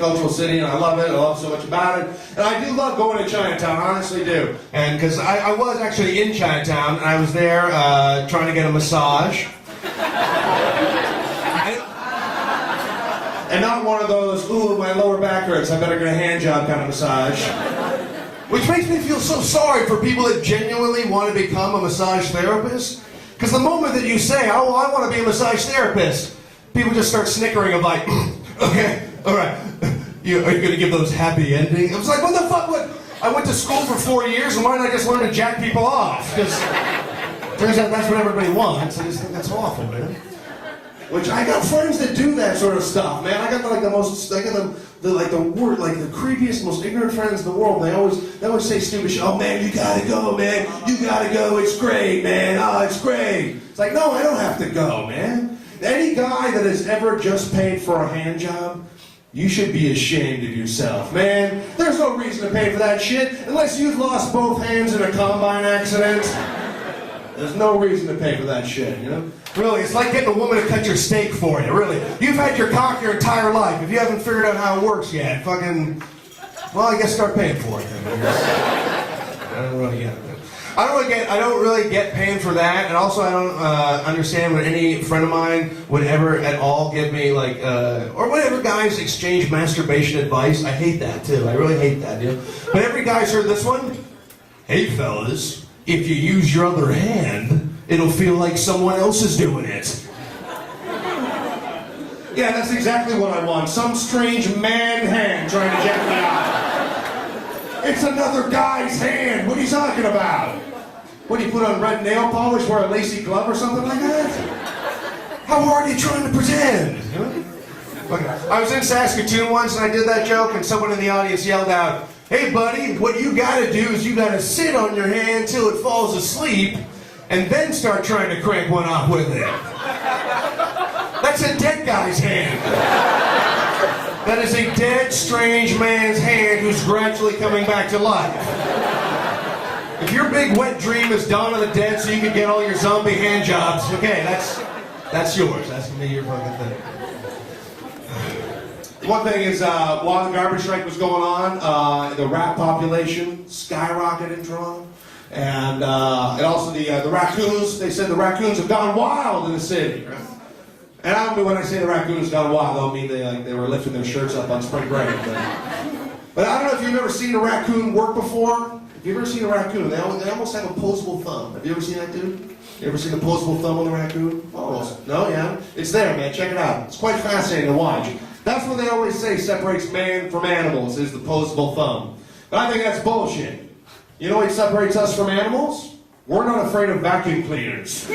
multicultural city, and I love it. I love so much about it. And I do love going to Chinatown, I honestly do. And because I was actually in Chinatown, and I was there trying to get a massage. And not one of those, ooh, my lower back hurts, I better get a hand job kind of massage. Which makes me feel so sorry for people that genuinely want to become a massage therapist. Because the moment that you say, oh, I want to be a massage therapist, people just start snickering of like, okay, all right, are you going to give those happy endings? I was like, what the fuck? What? I went to school for 4 years, and why didn't I just learn to jack people off? Because turns out that's what everybody wants. I just think that's awful, man. Which I got friends that do that sort of stuff, man. I got like the most, I got the creepiest, most ignorant friends in the world. They always say stupid shit. Oh man, you gotta go, man. You gotta go. It's great, man. Oh, it's great. It's like, no, I don't have to go, man. Any guy that has ever just paid for a hand job, you should be ashamed of yourself, man. There's no reason to pay for that shit unless you've lost both hands in a combine accident. There's no reason to pay for that shit, you know? Really, it's like getting a woman to cut your steak for you, really. You've had your cock your entire life. If you haven't figured out how it works yet, fucking, well, I guess start paying for it then. I don't really get it. I don't really get paying for that, and also I don't understand when any friend of mine would ever at all give me like, or whenever guys exchange masturbation advice. I hate that too. I really hate that, you know? But every guy's heard this one. Hey fellas, if you use your other hand, it'll feel like someone else is doing it. Yeah, that's exactly what I want. Some strange man hand trying to jack me out. It's another guy's hand. What are you talking about? What, do you put on red nail polish, wear a lacy glove or something like that? How hard are you trying to pretend? Okay. I was in Saskatoon once and I did that joke and someone in the audience yelled out, hey buddy, what you gotta do is you gotta sit on your hand till it falls asleep and then start trying to crank one off with it. That's a dead guy's hand. That is a dead, strange man's hand who's gradually coming back to life. If your big wet dream is Dawn of the Dead so you can get all your zombie hand jobs, okay, that's yours. That's gonna be your fucking thing. One thing is, while the garbage strike was going on, the rat population skyrocketed in Toronto. And also the raccoons, they said the raccoons have gone wild in the city, right? And I don't mean when I say the raccoons gone wild, I don't mean they were lifting their shirts up on spring break. But I don't know if you've ever seen a raccoon work before. If you've ever seen a raccoon, they almost have opposable thumb. Have you ever seen that, dude? You ever seen the opposable thumb on a raccoon? Almost. No, yeah? It's there, man. Check it out. It's quite fascinating to watch. That's what they always say separates man from animals, is the opposable thumb. But I think that's bullshit. You know what separates us from animals? We're not afraid of vacuum cleaners.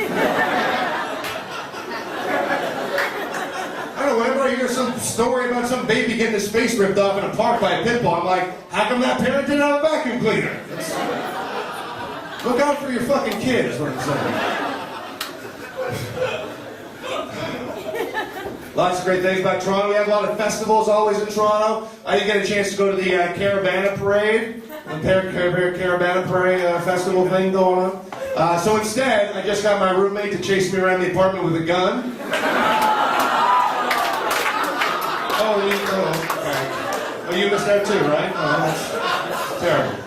I don't know, whenever I hear some story about some baby getting his face ripped off in a park by a pit bull, I'm like, how come that parent didn't have a vacuum cleaner? Look out for your fucking kid, is what I'm saying. Lots of great things about Toronto. We have a lot of festivals always in Toronto. I didn't get a chance to go to the Caravana Parade, the Caravana Parade festival thing going on. So instead, I just got my roommate to chase me around the apartment with a gun. Oh, you missed that too, right? Oh, that's terrible.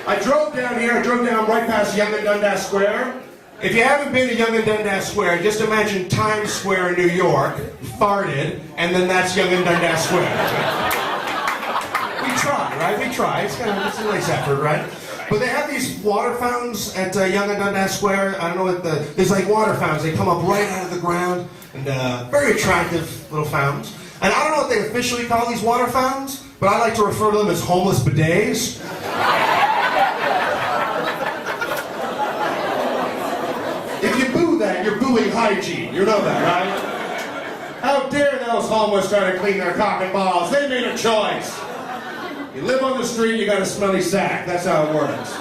I drove down here. I drove down right past Yonge and Dundas Square. If you haven't been to Yonge and Dundas Square, just imagine Times Square in New York, farted, and then that's Yonge and Dundas Square. We try, right? We try. It's a nice effort, right? But they have these water fountains at Yonge and Dundas Square. I don't know what there's like water fountains. They come up right out of the ground, and very attractive little fountains. And I don't know what they officially call these water fountains, but I like to refer to them as homeless bidets. If you boo that, you're booing hygiene. You know that, right? How dare those homeless try to clean their cock and balls? They made a choice. You live on the street, you got a smelly sack. That's how it works.